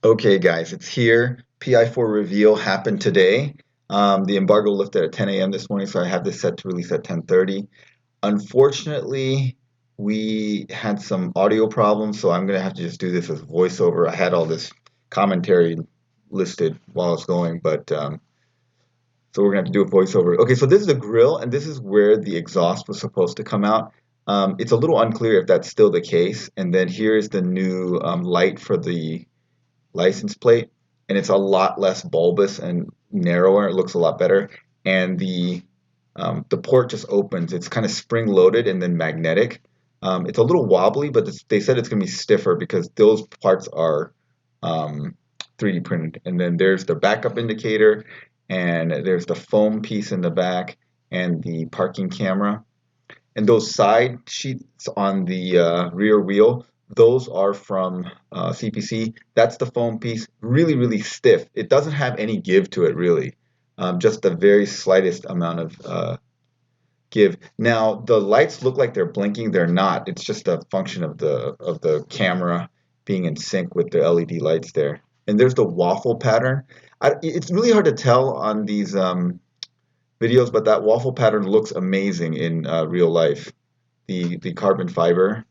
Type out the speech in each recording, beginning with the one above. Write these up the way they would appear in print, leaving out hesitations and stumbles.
Okay, guys, it's here. PI4 reveal happened today. The embargo lifted at 10 a.m. this morning, so I have this set to release at 10:30. Unfortunately, we had some audio problems, so I'm gonna have to just do this as voiceover. I had all this commentary listed while I was going, but so we're gonna have to do a voiceover. Okay, so this is the grill, and this is where the exhaust was supposed to come out. It's a little unclear if that's still the case. And then here's the new light for the license plate, and it's a lot less bulbous and narrower. It looks a lot better, and the port just opens. It's kind of spring loaded and then magnetic. It's a little wobbly, but they said it's going to be stiffer because those parts are um, 3D printed. And then there's the backup indicator, and there's the foam piece in the back, and the parking camera. And those side sheets on the rear wheel, those are from CPC. That's the foam piece, really, really stiff. It doesn't have any give to it, really. Just the very slightest amount of give. Now, the lights look like they're blinking. They're not. It's just a function of the camera being in sync with the LED lights there. And there's the waffle pattern. It's really hard to tell on these videos, but that waffle pattern looks amazing in real life. The carbon fiber,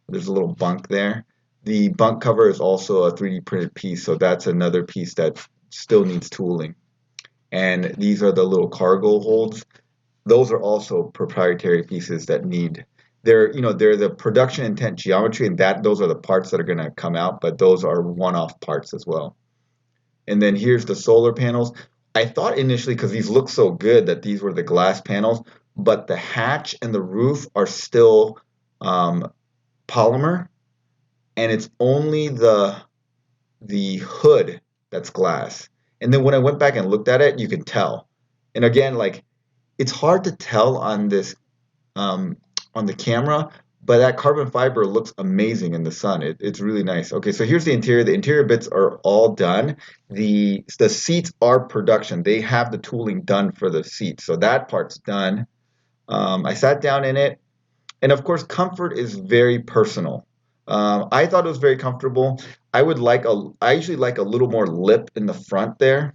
there's a little bunk there. The bunk cover is also a 3D printed piece, so that's another piece that still needs tooling. And these are the little cargo holds. Those are also proprietary pieces that need. They're the production intent geometry, and that those are the parts that are going to come out, but those are one-off parts as well. And then here's the solar panels. I thought initially, because these look so good, that these were the glass panels, but the hatch and the roof are still um, polymer, and it's only the hood that's glass. And then when I went back and looked at it, you can tell. And again, like it's hard to tell um, on the camera, but that carbon fiber looks amazing in the sun. It's really nice. Okay, so here's the interior. The interior bits are all done. The seats are production. They have the tooling done for the seats, so that part's done. I sat down in it, and of course, comfort is very personal. I thought it was very comfortable. I usually like a little more lip in the front there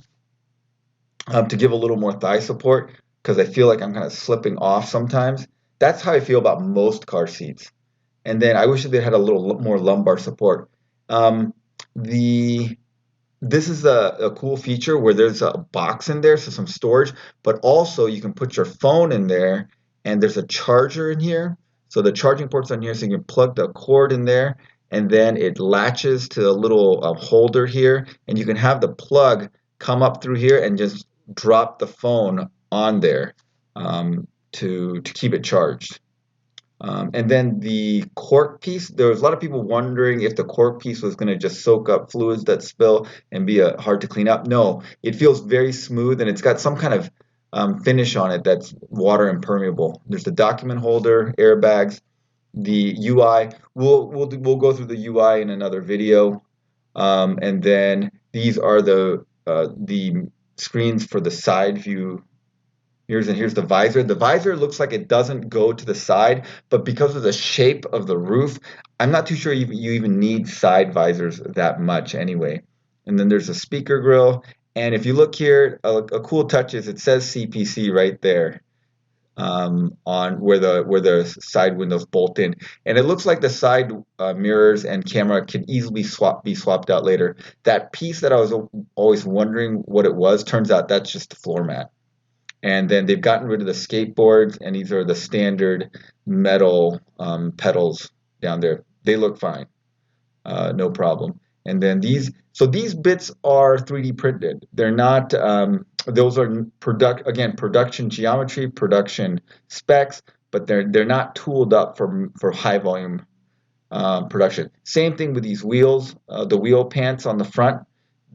to give a little more thigh support because I feel like I'm kind of slipping off sometimes. That's how I feel about most car seats. And then I wish that they had a little more lumbar support. Um, the this is a cool feature where there's a box in there, so some storage, but also you can put your phone in there, and there's a charger in here. So the charging port's on here, so you can plug the cord in there, and then it latches to a little holder here, and you can have the plug come up through here and just drop the phone on there to keep it charged. And then the cork piece, there was a lot of people wondering if the cork piece was going to just soak up fluids that spill and be hard to clean up. No, it feels very smooth, and it's got some kind of finish on it that's water impermeable. There's the document holder, airbags, the UI. We'll go through the UI in another video. And then these are the screens for the side view. Here's the visor. The visor looks like it doesn't go to the side, but because of the shape of the roof, I'm not too sure you even need side visors that much anyway. And then there's a speaker grill. And if you look here, a cool touch is it says CPC right there on where the side windows bolt in, and it looks like the side mirrors and camera can easily be swapped out later. That piece that I was always wondering what it was, turns out that's just the floor mat. And then they've gotten rid of the skateboards, and these are the standard metal pedals down there. They look fine, no problem. And then these bits are 3D printed. They're not, those are production geometry, production specs, but they're not tooled up for high volume production. Same thing with these wheels, the wheel pants on the front.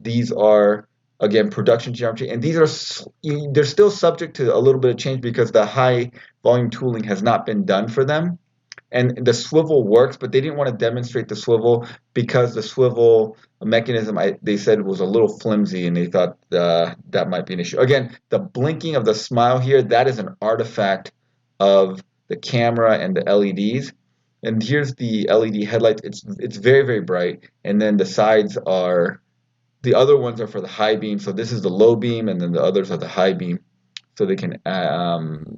These are again production geometry, and they're still subject to a little bit of change because the high volume tooling has not been done for them. And the swivel works, but they didn't want to demonstrate the swivel because the swivel mechanism they said was a little flimsy, and they thought that might be an issue. Again, the blinking of the smile here, that is an artifact of the camera and the LEDs. And here's the LED headlights. It's very, very bright, and then the sides are The other ones are for the high beam. So this is the low beam, and then the others are the high beam. So they can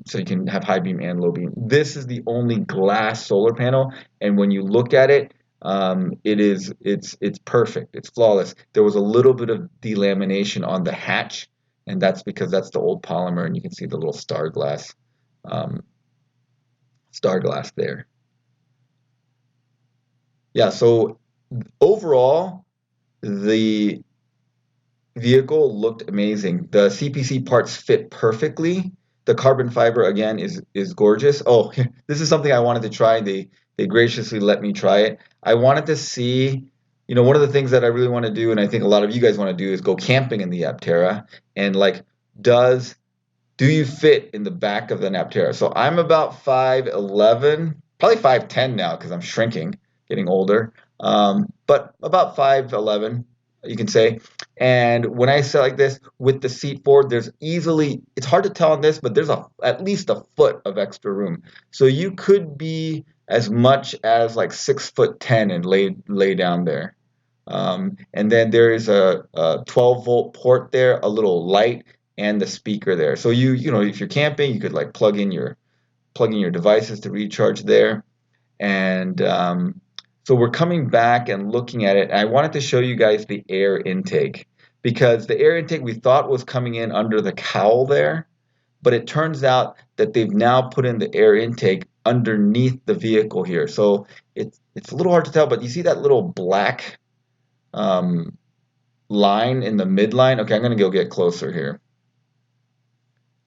so you can have high beam and low beam. This is the only glass solar panel, and when you look at it, it's perfect. It's flawless. There was a little bit of delamination on the hatch, and that's because that's the old polymer, and you can see the little um, star glass there. Yeah. So overall, the vehicle looked amazing. The CPC parts fit perfectly. The carbon fiber again is gorgeous. Oh, this is something I wanted to try. They graciously let me try it. I wanted to see, one of the things that I really want to do, and I think a lot of you guys want to do, is go camping in the Aptera and like, does do you fit in the back of the Aptera? So I'm about 5'11", probably 5'10" now because I'm shrinking, getting older. But about 5'11", you can say. And when I sit like this with the seat forward, it's hard to tell on this, but there's at least a foot of extra room. So you could be as much as like 6'10" and lay down there. And then there is a 12-volt port there, a little light, and the speaker there. So if you're camping, you could like plug in your devices to recharge there. And so we're coming back and looking at it. And I wanted to show you guys the air intake because the air intake we thought was coming in under the cowl there, but it turns out that they've now put in the air intake underneath the vehicle here. So it's a little hard to tell, but you see that little black um, line in the midline? Okay, I'm going to go get closer here.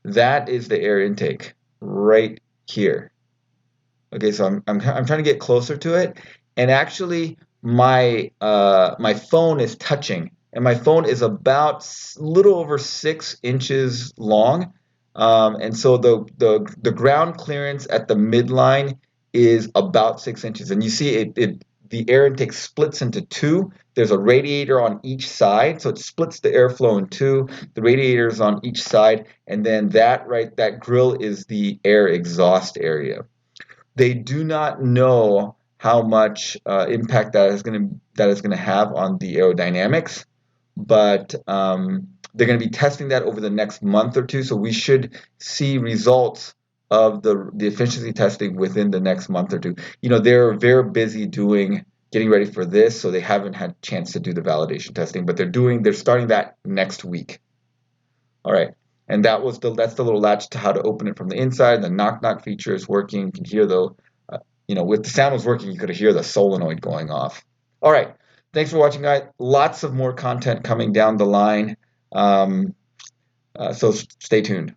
That is the air intake right here. Okay, so I'm trying to get closer to it, and actually my phone is touching, and my phone is about a little over 6 inches long, and so the ground clearance at the midline is about 6 inches, and you see the air intake splits into two. There's a radiator on each side, so it splits the airflow in two. The radiators on each side, and then that grill is the air exhaust area. They do not know how much impact that is going to have on the aerodynamics, but they're going to be testing that over the next month or two. So we should see results of the efficiency testing within the next month or two. They're very busy getting ready for this, so they haven't had a chance to do the validation testing, but they're starting that next week. All right. And that's the little latch to how to open it from the inside. The knock knock feature is working. You can hear with the sound was working, you could hear the solenoid going off. All right. Thanks for watching, guys. Lots of more content coming down the line. So stay tuned.